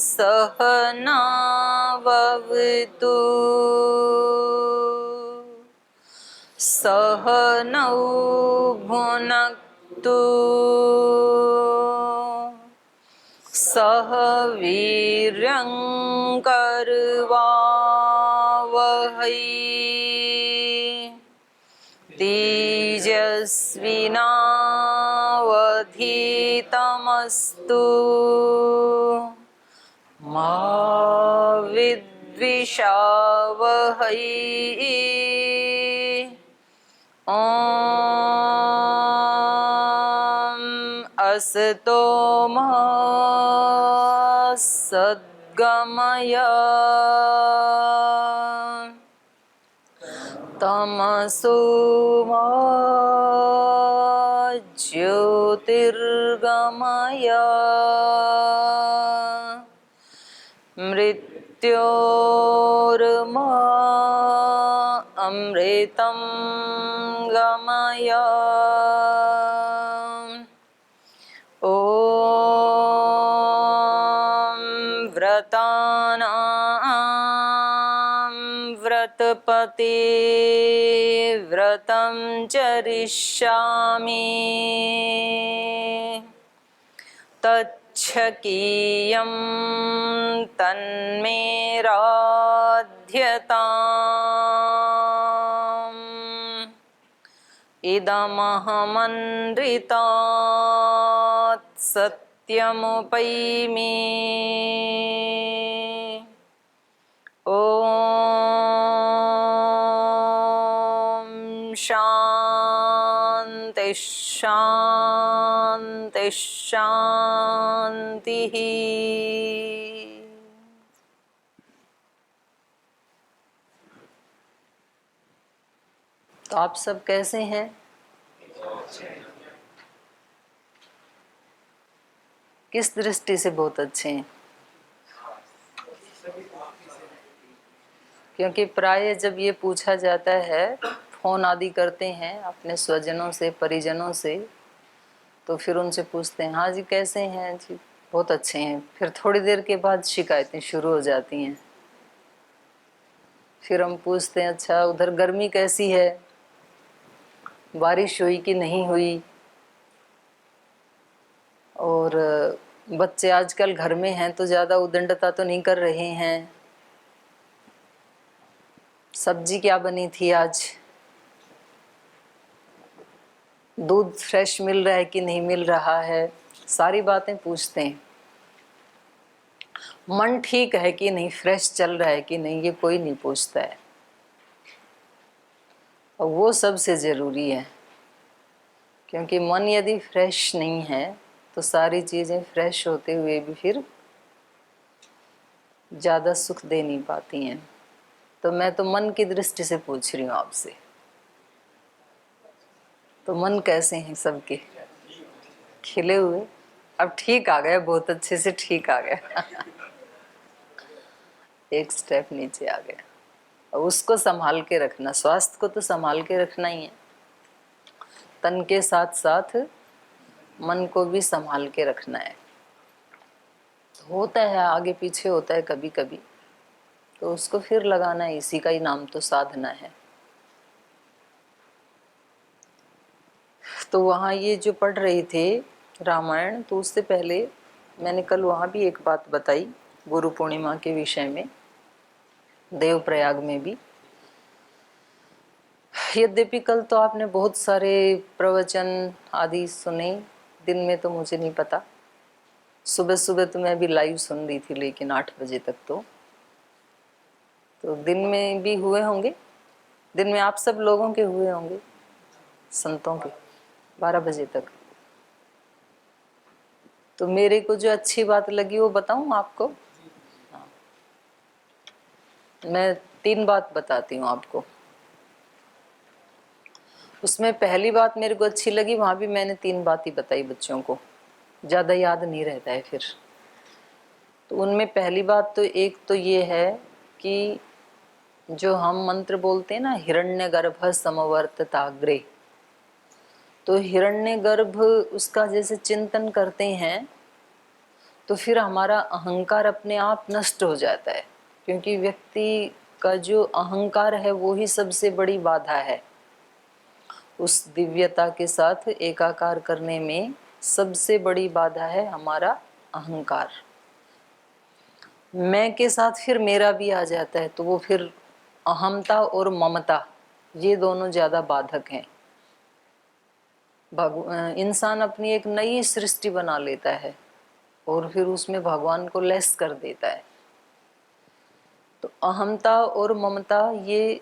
सहनाववतु सहनौ भुनक्तु सह वीर्यं करवावहै तेजस्विनावधीतमस्तु मा विद्विषावहै। ॐ असतो मा सद्गमय तमसो मा ज्योतिर्गमय मृत्योर्मा अमृतं गमय। ॐ व्रतानां व्रतपते व्रतं चरिष्यामि तच्छकीयं तन्मे राध्यताम् इदमहमनृतात् सत्यमुपैमि। ॐ शान्ति शान्ति शान्तिः। तो आप सब कैसे हैं? किस दृष्टि से बहुत अच्छे हैं? क्योंकि प्राय जब ये पूछा जाता है, फोन आदि करते हैं अपने स्वजनों से परिजनों से, तो फिर उनसे पूछते हैं हाँ जी कैसे हैं जी, बहुत अच्छे हैं। फिर थोड़ी देर के बाद शिकायतें शुरू हो जाती हैं। फिर हम पूछते हैं अच्छा उधर गर्मी कैसी है, बारिश हुई कि नहीं हुई, और बच्चे आजकल घर में हैं तो ज़्यादा उद्दंडता तो नहीं कर रहे हैं, सब्जी क्या बनी थी आज, दूध फ्रेश मिल रहा है कि नहीं मिल रहा है, सारी बातें पूछते हैं। मन ठीक है कि नहीं, फ्रेश चल रहा है कि नहीं, ये कोई नहीं पूछता है। और वो सबसे ज़रूरी है, क्योंकि मन यदि फ्रेश नहीं है तो सारी चीज़ें फ्रेश होते हुए भी फिर ज़्यादा सुख दे नहीं पाती हैं। तो मैं तो मन की दृष्टि से पूछ रही हूँ आपसे, तो मन कैसे हैं सबके? खिले हुए? अब ठीक आ गया, बहुत अच्छे से ठीक आ गया एक स्टेप नीचे आ गया। और उसको संभाल के रखना, स्वास्थ्य को तो संभाल के रखना ही है, तन के साथ साथ मन को भी संभाल के रखना है। होता है आगे पीछे होता है कभी कभी, तो उसको फिर लगाना है, इसी का ही नाम तो साधना है। तो वहाँ ये जो पढ़ रहे थे रामायण, तो उससे पहले मैंने कल वहाँ भी एक बात बताई गुरु पूर्णिमा के विषय में, देवप्रयाग में भी। यद्यपि कल तो आपने बहुत सारे प्रवचन आदि सुने, दिन में तो मुझे नहीं पता, सुबह सुबह तो मैं भी लाइव सुन रही थी, लेकिन 8 बजे तक तो दिन में भी हुए होंगे, दिन में आप सब लोगों के हुए होंगे, संतों के 12 बजे तक। तो मेरे को जो अच्छी बात लगी वो बताऊं आपको। हाँ। मैं 3 बात बताती हूँ आपको। उसमें पहली बात मेरे को अच्छी लगी, वहाँ भी मैंने 3 बात ही बताई बच्चों को, ज़्यादा याद नहीं रहता है फिर। तो उनमें पहली बात तो एक तो ये है कि जो हम मंत्र बोलते हैं ना, हिरण्यगर्भ समवर्तताग्रे, तो हिरण्यगर्भ उसका जैसे चिंतन करते हैं तो फिर हमारा अहंकार अपने आप नष्ट हो जाता है, क्योंकि व्यक्ति का जो अहंकार है वो ही सबसे बड़ी बाधा है। उस दिव्यता के साथ एकाकार करने में सबसे बड़ी बाधा है हमारा अहंकार। मैं के साथ फिर मेरा भी आ जाता है, तो वो फिर अहमता और ममता, ये दोनों ज्यादा बाधक हैं। इंसान अपनी एक नई सृष्टि बना लेता है और फिर उसमें भगवान को लेस कर देता है। तो अहमता और ममता ये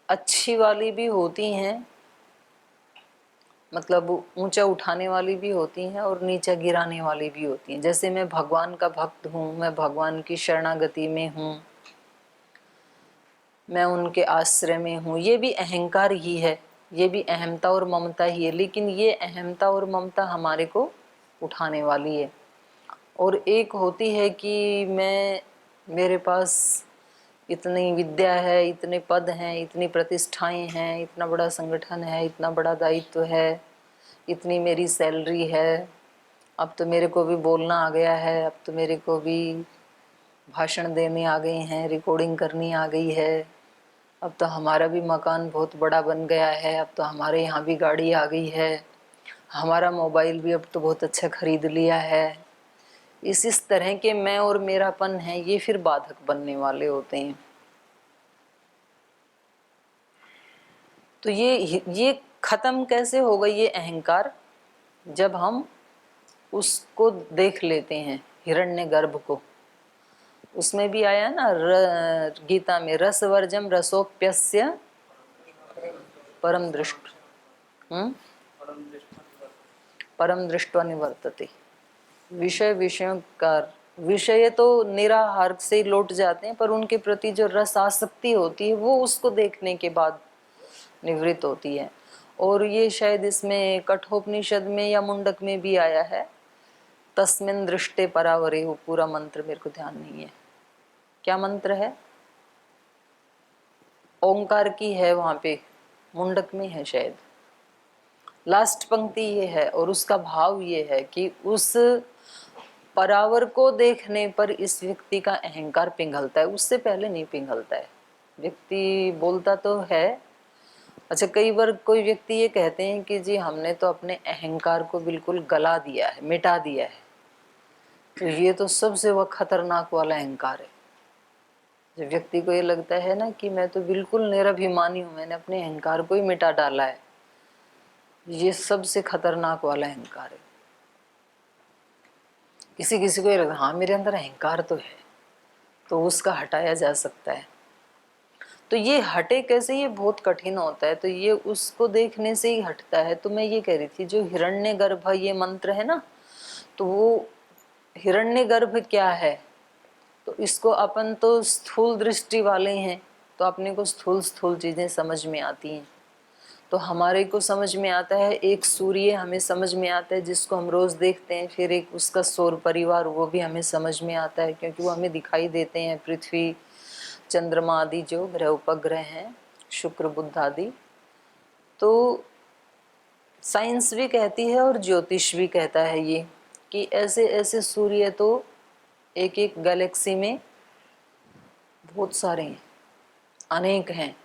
अच्छी वाली भी होती हैं, मतलब ऊंचा उठाने वाली भी होती हैं और नीचा गिराने वाली भी होती हैं। जैसे मैं भगवान का भक्त हूँ, मैं भगवान की शरणागति में हूँ, मैं उनके आश्रय में हूँ, ये भी अहंकार ही है, ये भी अहमता और ममता ही है। लेकिन ये अहमता और ममता हमारे को उठाने वाली है। और एक होती है कि मेरे पास इतनी विद्या है, इतने पद हैं, इतनी प्रतिष्ठाएं हैं, इतना बड़ा संगठन है, इतना बड़ा दायित्व है, इतनी मेरी सैलरी है, अब तो मेरे को भी बोलना आ गया है, अब तो मेरे को भी भाषण देने आ गए हैं, रिकॉर्डिंग करनी आ गई है, अब तो हमारा भी मकान बहुत बड़ा बन गया है, अब तो हमारे यहाँ भी गाड़ी आ गई है, हमारा मोबाइल भी अब तो बहुत अच्छा खरीद लिया है। इस तरह के मैं और मेरापन है, ये फिर बाधक बनने वाले होते हैं। तो ये खत्म कैसे होगा ये अहंकार? जब हम उसको देख लेते हैं, हिरण्यगर्भ को। उसमें भी आया ना गीता में, रसवर्जम रसोप्यस्य परम दृष्ट परम दृष्टवा निवर्तते। विषयों का विषय तो निराहार से लौट जाते हैं, पर उनके प्रति जो रस आसक्ति होती है वो उसको देखने के बाद निवृत्त होती है। और ये शायद इसमें कठोपनिषद में या मुंडक में भी आया है, तस्मिन् दृष्टे परावरे। वो पूरा मंत्र मेरे को ध्यान नहीं है, क्या मंत्र है, ओंकार की है, वहां पे मुंडक में है शायद। लास्ट पंक्ति ये है और उसका भाव ये है कि उस परावर को देखने पर इस व्यक्ति का अहंकार पिघलता है, उससे पहले नहीं पिघलता है। व्यक्ति बोलता तो है, अच्छा कई बार कोई व्यक्ति ये कहते हैं कि जी हमने तो अपने अहंकार को बिल्कुल गला दिया है, मिटा दिया है। तो ये तो सबसे वह खतरनाक वाला अहंकार है। जब व्यक्ति को ये लगता है ना कि मैं तो बिल्कुल निराभिमानी हूँ, मैंने अपने अहंकार को ही मिटा डाला है, ये सबसे खतरनाक वाला अहंकार है। किसी किसी को ये लगता है हाँ मेरे अंदर अहंकार तो है, तो उसका हटाया जा सकता है। तो ये हटे कैसे, ये बहुत कठिन होता है। तो ये उसको देखने से ही हटता है। तो मैं ये कह रही थी, जो हिरण्यगर्भ ये मंत्र है ना, तो वो हिरण्यगर्भ क्या है, तो इसको अपन तो स्थूल दृष्टि वाले हैं, तो अपने को स्थूल स्थूल चीजें समझ में आती हैं। तो हमारे को समझ में आता है एक सूर्य, हमें समझ में आता है जिसको हम रोज देखते हैं। फिर एक उसका सौर परिवार, वो भी हमें समझ में आता है क्योंकि वो हमें दिखाई देते हैं। पृथ्वी, चंद्रमा आदि जो ग्रह उपग्रह हैं, शुक्र बुध आदि। तो साइंस भी कहती है और ज्योतिष भी कहता है ये कि ऐसे ऐसे सूर्य तो एक एक गैलेक्सी में बहुत सारे हैं, अनेक हैं।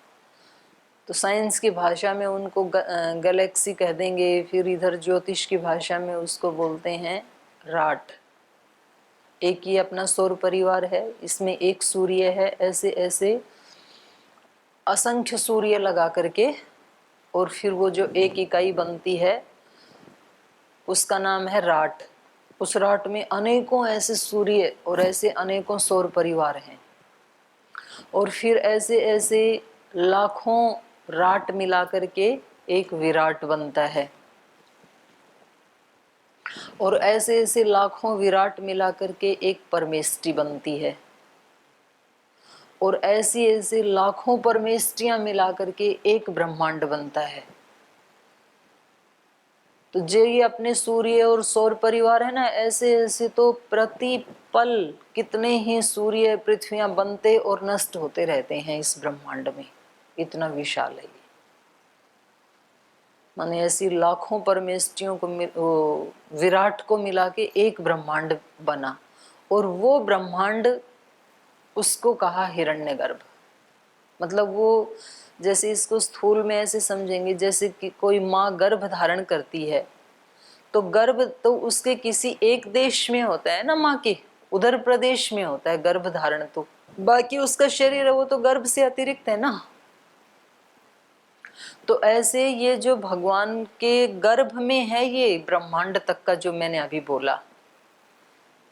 तो साइंस की भाषा में उनको गैलेक्सी कह देंगे, फिर इधर ज्योतिष की भाषा में उसको बोलते हैं राट। एक ही अपना सौर परिवार है, इसमें एक सूर्य है, ऐसे ऐसे असंख्य सूर्य लगा करके, और फिर वो जो एक इकाई बनती है उसका नाम है राट। उस राट में अनेकों ऐसे सूर्य और ऐसे अनेकों सौर परिवार हैं, और फिर ऐसे ऐसे लाखों राट मिला करके एक विराट बनता है, और ऐसे ऐसे लाखों विराट मिला करके एक परमेष्टि बनती है, और ऐसी ऐसे लाखों परमेष्टियां मिला करके एक ब्रह्मांड बनता है। तो जो ये अपने सूर्य और सौर परिवार है ना, ऐसे ऐसे तो प्रति पल कितने ही सूर्य पृथ्वियां बनते और नष्ट होते रहते हैं इस ब्रह्मांड में, इतना विशाल है ये। माने ऐसी लाखों परमेष्टियों को विराट को मिला के एक ब्रह्मांड बना, और वो ब्रह्मांड उसको कहा हिरण्यगर्भ। मतलब वो, जैसे इसको स्थूल में ऐसे समझेंगे जैसे कि कोई माँ गर्भ धारण करती है, तो गर्भ तो उसके किसी एक देश में होता है ना, माँ के उधर प्रदेश में होता है गर्भ धारण, तो बाकी उसका शरीर है वो तो गर्भ से अतिरिक्त है ना। तो ऐसे ये जो भगवान के गर्भ में है ये ब्रह्मांड तक का जो मैंने अभी बोला,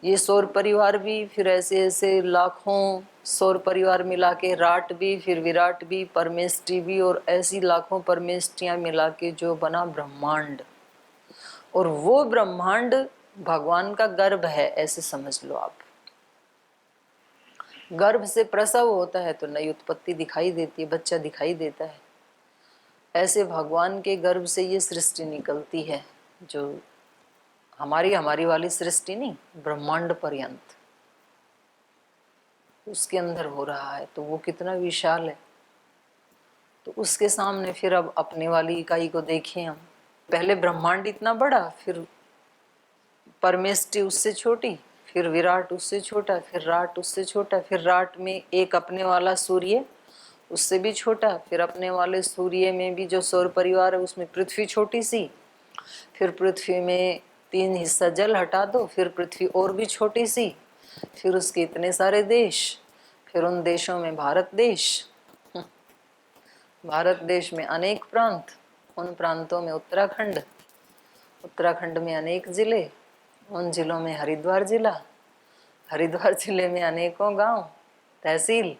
ये सौर परिवार भी, फिर ऐसे ऐसे लाखों सौर परिवार मिला के राट भी, फिर विराट भी, परमेष्टि भी, और ऐसी लाखों परमेष्टियां मिला के जो बना ब्रह्मांड। और वो ब्रह्मांड भगवान का गर्भ है, ऐसे समझ लो आप। गर्भ से प्रसव होता है तो नई उत्पत्ति दिखाई देती है, बच्चा दिखाई देता है। ऐसे भगवान के गर्भ से ये सृष्टि निकलती है, जो हमारी वाली सृष्टि नहीं, ब्रह्मांड पर्यंत उसके अंदर हो रहा है। तो वो कितना विशाल है। तो उसके सामने फिर अब अपने वाली इकाई को देखें हम। पहले ब्रह्मांड इतना बड़ा, फिर परमेष्टि उससे छोटी, फिर विराट उससे छोटा, फिर राट उससे छोटा, फिर राट में एक अपने वाला सूर्य उससे भी छोटा, फिर अपने वाले सूर्य में भी जो सौर परिवार है उसमें पृथ्वी छोटी सी, फिर पृथ्वी में 3 हिस्सा जल हटा दो, फिर पृथ्वी और भी छोटी सी, फिर उसके इतने सारे देश, फिर उन देशों में भारत देश, भारत देश में अनेक प्रांत, उन प्रांतों में उत्तराखंड, उत्तराखंड में अनेक जिले, उन जिलों में हरिद्वार जिला, हरिद्वार जिले में अनेकों गांव तहसील,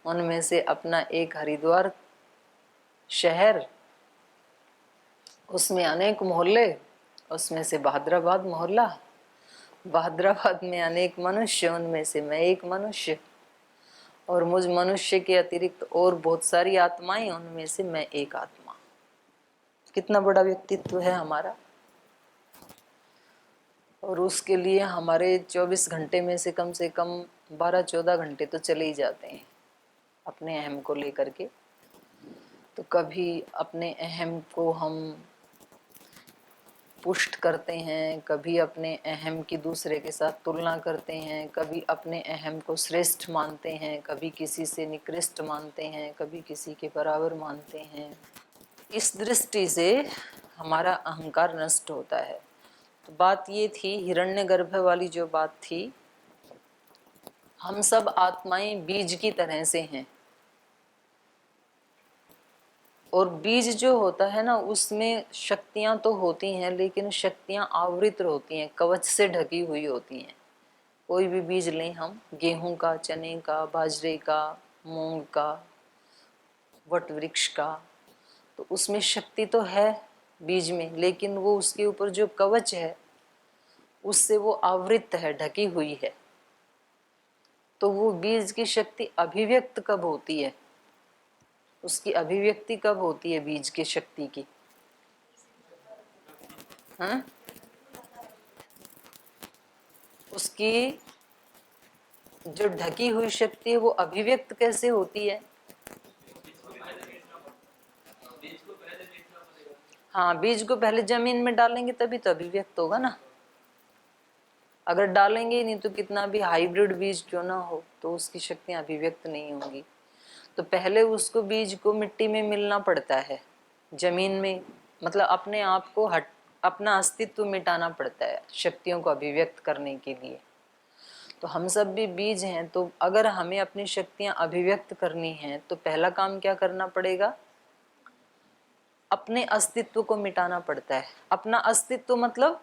उनमें से अपना एक हरिद्वार शहर, उसमें अनेक मोहल्ले, उसमें से बहादुराबाद मोहल्ला, बहादुराबाद में अनेक मनुष्य, उनमें से मैं एक मनुष्य, और मुझ मनुष्य के अतिरिक्त और बहुत सारी आत्माएं, उनमें से मैं एक आत्मा। कितना बड़ा व्यक्तित्व है हमारा। और उसके लिए हमारे 24 घंटे में से कम 12-14 घंटे तो चले ही जाते हैं अपने अहम को लेकर के। तो कभी अपने अहम को हम पुष्ट करते हैं, कभी अपने अहम की दूसरे के साथ तुलना करते हैं, कभी अपने अहम को श्रेष्ठ मानते हैं, कभी किसी से निकृष्ट मानते हैं, कभी किसी के बराबर मानते हैं। इस दृष्टि से हमारा अहंकार नष्ट होता है। तो बात ये थी, हिरण्यगर्भ वाली जो बात थी, हम सब आत्माएं बीज की तरह से हैं, और बीज जो होता है ना उसमें शक्तियां तो होती हैं, लेकिन शक्तियां आवृत होती हैं, कवच से ढकी हुई होती हैं। कोई भी बीज लें हम, गेहूं का, चने का, बाजरे का, मूंग का, वट वृक्ष का, तो उसमें शक्ति तो है बीज में, लेकिन वो उसके ऊपर जो कवच है उससे वो आवृत है, ढकी हुई है। तो वो बीज की शक्ति अभिव्यक्त कब होती है, उसकी अभिव्यक्ति कब होती है बीज की शक्ति की? हाँ, उसकी जो ढकी हुई शक्ति है वो अभिव्यक्त कैसे होती है? हाँ, बीज को पहले जमीन में डालेंगे तभी तो अभिव्यक्त होगा ना। अगर डालेंगे ही नहीं तो कितना भी हाइब्रिड बीज क्यों ना हो तो उसकी शक्तियां अभिव्यक्त नहीं होंगी। तो पहले उसको बीज को मिट्टी में मिलना पड़ता है, जमीन में, मतलब अपने आप को अपना अस्तित्व मिटाना पड़ता है शक्तियों को अभिव्यक्त करने के लिए। तो हम सब भी बीज हैं, तो अगर हमें अपनी शक्तियां अभिव्यक्त करनी हैं तो पहला काम क्या करना पड़ेगा? अपने अस्तित्व को मिटाना पड़ता है। अपना अस्तित्व मतलब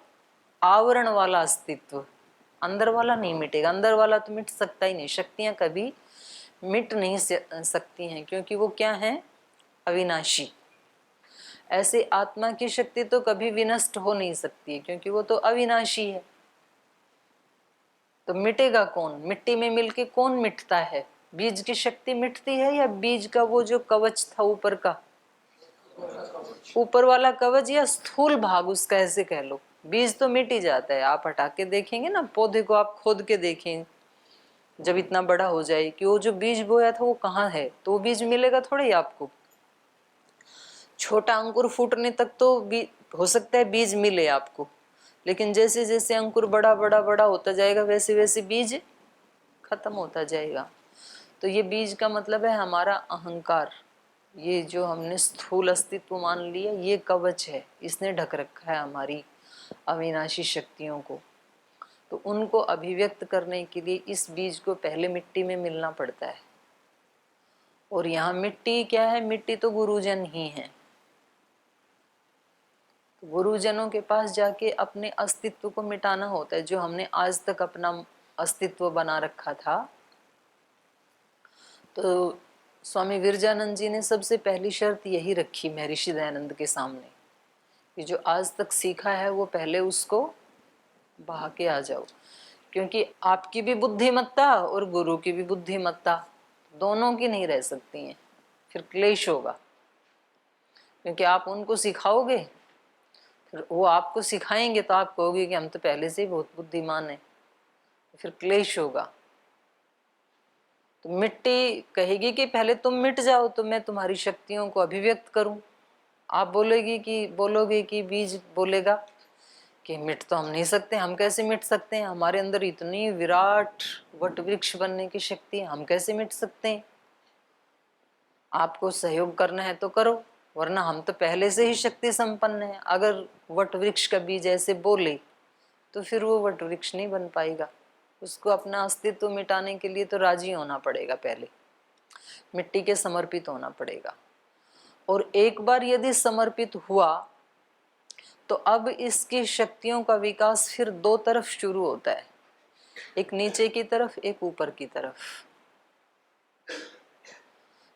आवरण वाला अस्तित्व, अंदर वाला नहीं मिटेगा। अंदर वाला तो मिट सकता ही नहीं, शक्तियां कभी मिट नहीं सकती हैं, क्योंकि वो क्या है? अविनाशी। ऐसे आत्मा की शक्ति तो कभी विनष्ट हो नहीं सकती है, क्योंकि वो तो अविनाशी है। तो मिटेगा कौन? मिट्टी में मिलके कौन मिटता है? बीज की शक्ति मिटती है, या बीज का वो जो कवच था ऊपर का, ऊपर वाला कवच, या स्थूल भाग उसका, ऐसे कह लो। बीज तो मिट ही जाता है। आप हटा के देखेंगे ना पौधे को, आप खोद के देखें जब इतना बड़ा हो जाए कि वो जो बीज बोया था वो कहाँ है, तो वो बीज मिलेगा थोड़ा ही आपको। छोटा अंकुर फूटने तक तो हो सकता है बीज मिले आपको, लेकिन जैसे जैसे अंकुर बड़ा बड़ा बड़ा होता जाएगा वैसे वैसे बीज खत्म होता जाएगा। तो ये बीज का मतलब है हमारा अहंकार। ये जो हमने स्थूल अस्तित्व मान लिया, ये कवच है, इसने ढक रखा है हमारी अविनाशी शक्तियों को। तो उनको अभिव्यक्त करने के लिए इस बीज को पहले मिट्टी में मिलना पड़ता है। और यहाँ मिट्टी क्या है? मिट्टी तो गुरुजन ही है। गुरुजनों के पास जाके अपने अस्तित्व को मिटाना होता है, जो हमने आज तक अपना अस्तित्व बना रखा था। तो स्वामी विरजानंद जी ने सबसे पहली शर्त यही रखी महर्षि दयानंद के सामने कि जो आज तक सीखा है वो पहले उसको बहा के आ जाओ, क्योंकि आपकी भी बुद्धिमत्ता और गुरु की भी बुद्धिमत्ता दोनों की नहीं रह सकती हैं, फिर क्लेश होगा। क्योंकि आप उनको सिखाओगे, फिर वो आपको सिखाएंगे तो आप कहोगे कि हम तो पहले से ही बहुत बुद्धिमान हैं, फिर क्लेश होगा। तो मिट्टी कहेगी कि पहले तुम मिट जाओ तो मैं तुम्हारी शक्तियों को अभिव्यक्त करूं। आप बोलोगे कि बीज बोलेगा कि मिट तो हम नहीं सकते, हम कैसे मिट सकते हैं, हमारे अंदर इतनी विराट वट वृक्ष बनने की शक्ति है, हम कैसे मिट सकते हैं। आपको सहयोग करना है तो करो, वरना हम तो पहले से ही शक्ति संपन्न है। अगर वट वृक्ष का बीज ऐसे बोले तो फिर वो वट वृक्ष नहीं बन पाएगा। उसको अपना अस्तित्व मिटाने के लिए तो राजी होना पड़ेगा, पहले मिट्टी के समर्पित होना पड़ेगा। और एक बार यदि समर्पित हुआ तो अब इसकी शक्तियों का विकास फिर दो तरफ शुरू होता है, एक नीचे की तरफ, एक ऊपर की तरफ।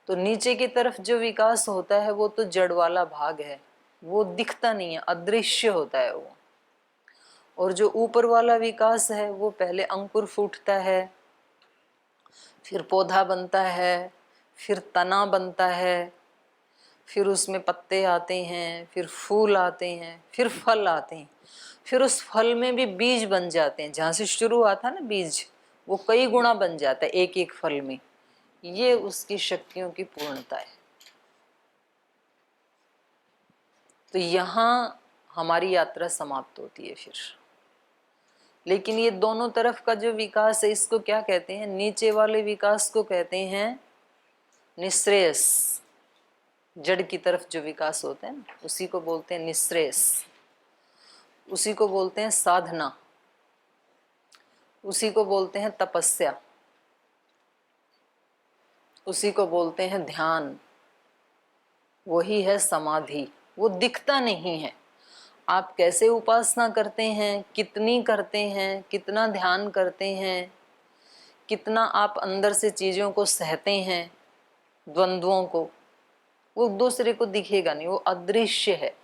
तो नीचे की तरफ जो विकास होता है वो तो जड़ वाला भाग है, वो दिखता नहीं है, अदृश्य होता है वो। और जो ऊपर वाला विकास है वो पहले अंकुर फूटता है, फिर पौधा बनता है, फिर तना बनता है, फिर उसमें पत्ते आते हैं, फिर फूल आते हैं, फिर फल आते हैं, फिर उस फल में भी बीज बन जाते हैं। जहाँ से शुरू हुआ था ना बीज, वो कई गुना बन जाता है एक एक फल में। ये उसकी शक्तियों की पूर्णता है। तो यहाँ हमारी यात्रा समाप्त होती है फिर। लेकिन ये दोनों तरफ का जो विकास है, इसको क्या कहते हैं? नीचे वाले विकास को कहते हैं निःश्रेयस। जड़ की तरफ जो विकास होता है ना, उसी को बोलते हैं निःश्रेयस, उसी को बोलते हैं साधना, उसी को बोलते हैं तपस्या, उसी को बोलते हैं ध्यान, वही है समाधि। वो दिखता नहीं है। आप कैसे उपासना करते हैं, कितनी करते हैं, कितना ध्यान करते हैं, कितना आप अंदर से चीजों को सहते हैं, द्वंद्वों को, वो दूसरे को दिखेगा नहीं, वो अदृश्य है।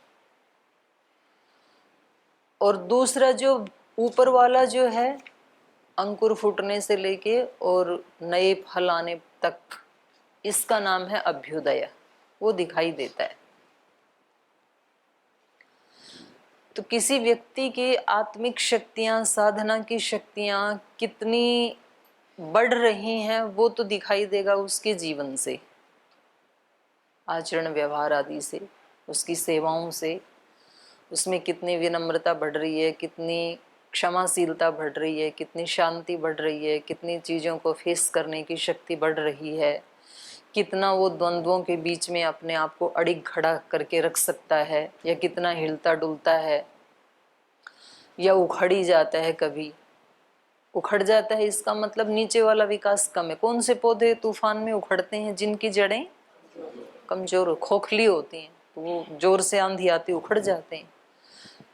और दूसरा जो ऊपर वाला जो है, अंकुर फूटने से लेके और नए फल आने तक, इसका नाम है अभ्युदय। वो दिखाई देता है। तो किसी व्यक्ति की आत्मिक शक्तियां, साधना की शक्तियां कितनी बढ़ रही हैं वो तो दिखाई देगा उसके जीवन से, आचरण व्यवहार आदि से, उसकी सेवाओं से। उसमें कितनी विनम्रता बढ़ रही है, कितनी क्षमाशीलता बढ़ रही है, कितनी शांति बढ़ रही है, कितनी चीज़ों को फेस करने की शक्ति बढ़ रही है, कितना वो द्वंद्वों के बीच में अपने आप को अड़िग खड़ा करके रख सकता है, या कितना हिलता डुलता है, या उखड़ ही जाता है। कभी उखड़ जाता है, इसका मतलब नीचे वाला विकास कम है। कौन से पौधे तूफान में उखड़ते हैं? जिनकी जड़ें कमजोर खोखली होती हैं, तो वो जोर से आंधी आती उखड़ जाते हैं।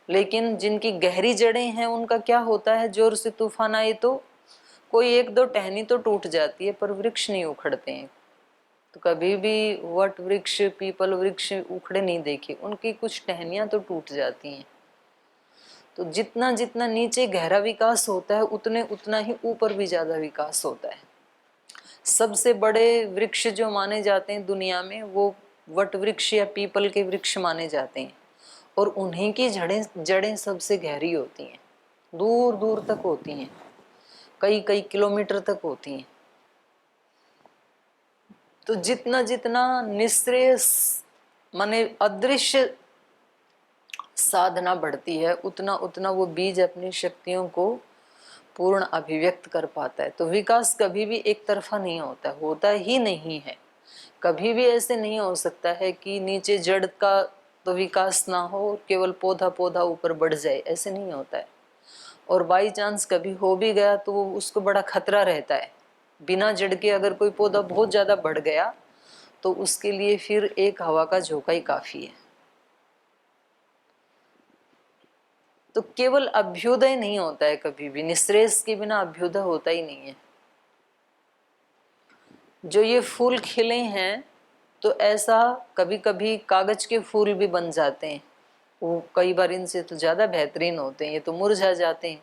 लेकिन जिनकी गहरी जड़ें हैं उनका क्या होता है? जोर से तूफान आए तो कोई एक दो टहनी तो टूट जाती है, पर वृक्ष नहीं उखड़ते हैं। तो कभी भी वट वृक्ष, पीपल वृक्ष उखड़े नहीं देखे, उनकी कुछ टहनियां तो टूट जाती हैं। तो जितना जितना नीचे गहरा विकास होता है, उतने उतना ही ऊपर भी ज्यादा विकास होता है। सबसे बड़े वृक्ष जो माने जाते हैं दुनिया में, वो वट वृक्ष या पीपल के वृक्ष माने जाते हैं। और उन्हीं की जड़ें सबसे गहरी होती हैं, दूर दूर तक होती हैं, कई कई किलोमीटर तक होती हैं। तो जितना जितना निःश्रेयस माने अदृश्य साधना बढ़ती है, उतना उतना वो बीज अपनी शक्तियों को पूर्ण अभिव्यक्त कर पाता है। तो विकास कभी भी एक तरफा नहीं होता, होता ही नहीं है। कभी भी ऐसे नहीं हो सकता है कि नीचे जड़ का तो विकास ना हो, केवल पौधा पौधा ऊपर बढ़ जाए, ऐसे नहीं होता है। और बाई चांस कभी हो भी गया तो वो उसको बड़ा खतरा रहता है। बिना जड़ के अगर कोई पौधा बहुत ज्यादा बढ़ गया तो उसके लिए फिर एक हवा का झोंका ही काफी है। तो केवल अभ्युदय नहीं होता है कभी भी, निःश्रेयस के बिना अभ्युदय होता ही नहीं है। जो ये फूल खिले हैं तो ऐसा कभी कभी कागज के फूल भी बन जाते हैं, वो कई बार इनसे तो ज्यादा बेहतरीन होते हैं, ये तो मुरझा जाते हैं,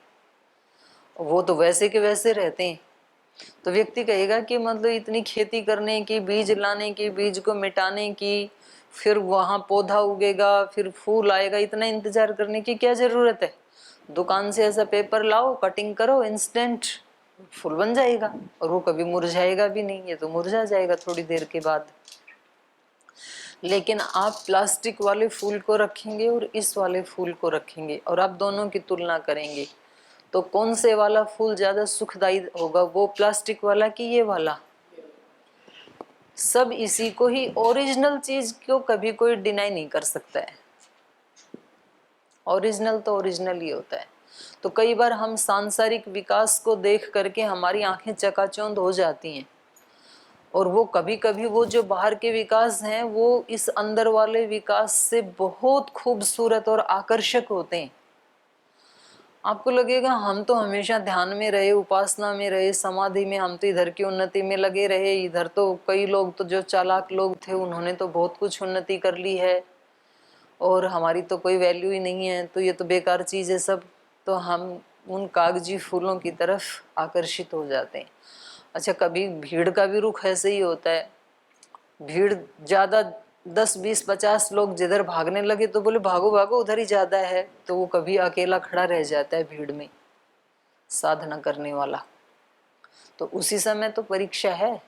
वो तो वैसे के वैसे रहते हैं। तो व्यक्ति कहेगा कि मतलब इतनी खेती करने की, बीज लाने की, बीज को मिटाने की, फिर वहां पौधा उगेगा, फिर फूल आएगा, इतना इंतजार करने की क्या जरूरत है? दुकान से ऐसा पेपर लाओ, कटिंग करो, इंस्टेंट फूल बन जाएगा। और वो कभी मुरझाएगा भी नहीं, ये तो मुरझा जाएगा थोड़ी देर के बाद। लेकिन आप प्लास्टिक वाले फूल को रखेंगे और इस वाले फूल को रखेंगे और आप दोनों की तुलना करेंगे तो कौन से वाला फूल ज्यादा सुखदायी होगा, वो प्लास्टिक वाला कि ये वाला? सब इसी को ही, ओरिजिनल चीज को कभी कोई डिनाई नहीं कर सकता है। ओरिजिनल तो ओरिजिनल ही होता है। तो कई बार हम सांसारिक विकास को देख करके हमारी आंखें चकाचौंध हो जाती हैं, और वो कभी कभी वो जो बाहर के विकास हैं वो इस अंदर वाले विकास से बहुत खूबसूरत और आकर्षक होते हैं। आपको लगेगा हम तो हमेशा ध्यान में रहे, उपासना में रहे, समाधि में, हम तो इधर की उन्नति में लगे रहे, इधर तो कई लोग तो जो चालाक लोग थे उन्होंने तो बहुत कुछ उन्नति कर ली है और हमारी तो कोई वैल्यू ही नहीं है, तो ये तो बेकार चीज़ है सब। तो हम उन कागजी फूलों की तरफ आकर्षित हो जाते हैं। अच्छा, कभी भीड़ का भी रुख ऐसे ही होता है। भीड़ ज्यादा, 10 20 50 लोग जिधर भागने लगे तो बोले भागो भागो उधर ही ज्यादा है, तो वो कभी अकेला खड़ा रह जाता है भीड़ में साधना करने वाला। तो उसी समय तो परीक्षा है।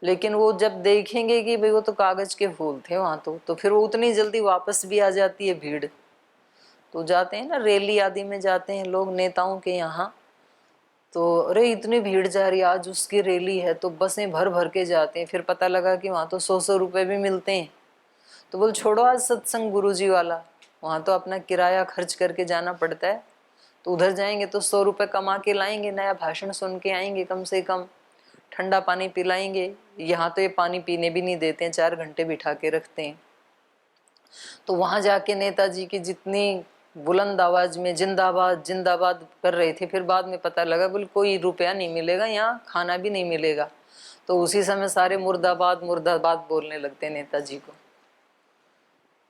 लेकिन वो जब देखेंगे कि भाई वो तो कागज के फूल थे वहां, तो फिर वो उतनी जल्दी वापस भी आ जाती है भीड़। तो जाते हैं ना रैली आदि में, जाते हैं लोग नेताओं के यहाँ, तो अरे इतनी भीड़ जा रही है, आज उसकी रैली है, तो बसें भर भर के जाते हैं। फिर पता लगा कि वहाँ तो 100 100 रुपए भी मिलते हैं। तो बोल छोड़ो आज सत्संग गुरुजी वाला, वहाँ तो अपना किराया खर्च करके जाना पड़ता है, तो उधर जाएंगे तो 100 रुपए कमा के लाएंगे, नया भाषण सुन के आएंगे, कम से कम ठंडा पानी पिलाएंगे। यहाँ तो ये पानी पीने भी नहीं देते हैं, 4 घंटे बिठा के रखते हैं। तो वहां जाके नेताजी की जितनी बुलंद आवाज में जिंदाबाद जिंदाबाद कर रहे थे, फिर बाद में पता लगा बोले कोई रुपया नहीं मिलेगा, यहाँ खाना भी नहीं मिलेगा। तो उसी समय सारे मुर्दाबाद मुर्दाबाद बोलने लगते हैं नेताजी को।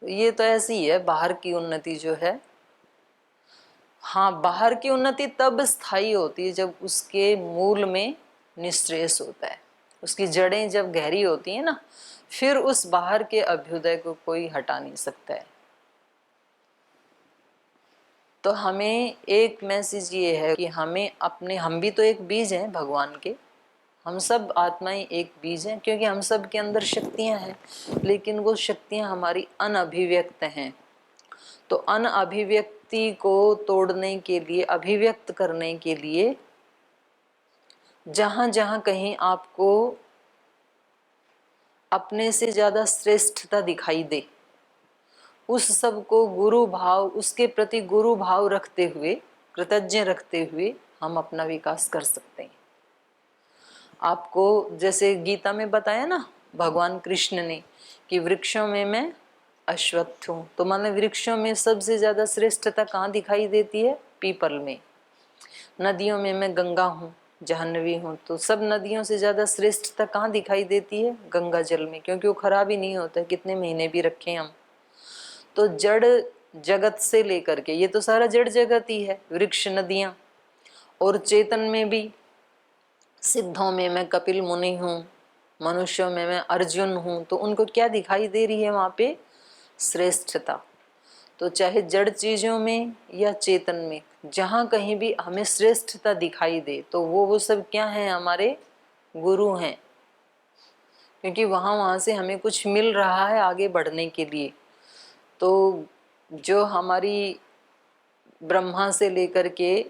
तो ये तो ऐसी ही है बाहर की उन्नति जो है। हाँ, बाहर की उन्नति तब स्थायी होती है जब उसके मूल में निःश्रेयस होता है, उसकी जड़ें जब गहरी होती है ना, फिर उस बाहर के अभ्युदय को कोई हटा नहीं सकता है। तो हमें एक मैसेज ये है कि हमें अपने, हम भी तो एक बीज हैं भगवान के, हम सब आत्माएं एक बीज हैं, क्योंकि हम सब के अंदर शक्तियां हैं, लेकिन वो शक्तियां हमारी अनअभिव्यक्त हैं। तो अनअभिव्यक्ति को तोड़ने के लिए, अभिव्यक्त करने के लिए, जहां जहां कहीं आपको अपने से ज्यादा श्रेष्ठता दिखाई दे, उस सब को गुरु भाव, उसके प्रति गुरु भाव रखते हुए, कृतज्ञ रखते हुए हम अपना विकास कर सकते हैं। आपको जैसे गीता में बताया ना भगवान कृष्ण ने कि वृक्षों में मैं अश्वत्थ हूँ, तो माने वृक्षों में सबसे ज्यादा श्रेष्ठता कहाँ दिखाई देती है? पीपल में। नदियों में मैं गंगा हूँ, जाह्नवी हूँ, तो सब नदियों से ज्यादा श्रेष्ठता कहाँ दिखाई देती है? गंगा जल में, क्योंकि वो खराब ही नहीं होता, कितने महीने भी रखें हम। तो जड़ जगत से लेकर के, ये तो सारा जड़ जगत ही है, वृक्ष, नदियां। और चेतन में भी, सिद्धों में मैं कपिल मुनि हूँ, मनुष्यों में मैं अर्जुन हूँ, तो उनको क्या दिखाई दे रही है वहां पे? श्रेष्ठता। तो चाहे जड़ चीजों में या चेतन में, जहां कहीं भी हमें श्रेष्ठता दिखाई दे तो वो सब क्या है? हमारे गुरु हैं। क्योंकि वहाँ से हमें कुछ मिल रहा है आगे बढ़ने के लिए। तो जो हमारी ब्रह्मा से लेकर के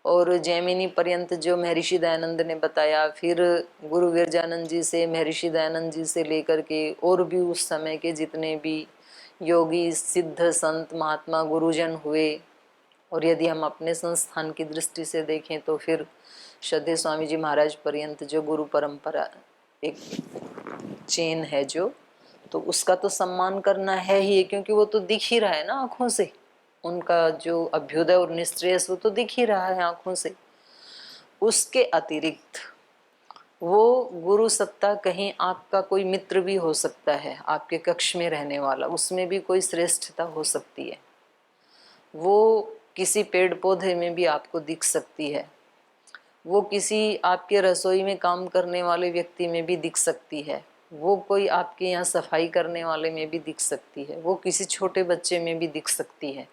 और जैमिनी पर्यंत जो महर्षि दयानंद ने बताया, फिर गुरु विरजानंद जी से, महर्षि दयानंद जी से लेकर के और भी उस समय के जितने भी योगी, सिद्ध, संत, महात्मा, गुरुजन हुए, और यदि हम अपने संस्थान की दृष्टि से देखें तो फिर श्रद्धेय स्वामी जी महाराज पर्यंत जो गुरु परंपरा एक चेन है जो, तो उसका तो सम्मान करना है ही, क्योंकि वो तो दिख ही रहा है ना आंखों से। उनका जो अभ्युदय और निश्रेयस वो तो दिख ही रहा है आंखों से। उसके अतिरिक्त वो गुरु सत्ता कहीं आपका कोई मित्र भी हो सकता है, आपके कक्ष में रहने वाला, उसमें भी कोई श्रेष्ठता हो सकती है। वो किसी पेड़ पौधे में भी आपको दिख सकती है, वो किसी आपके रसोई में काम करने वाले व्यक्ति में भी दिख सकती है, वो कोई आपके यहाँ सफाई करने वाले में भी दिख सकती है, वो किसी छोटे बच्चे में भी दिख सकती है।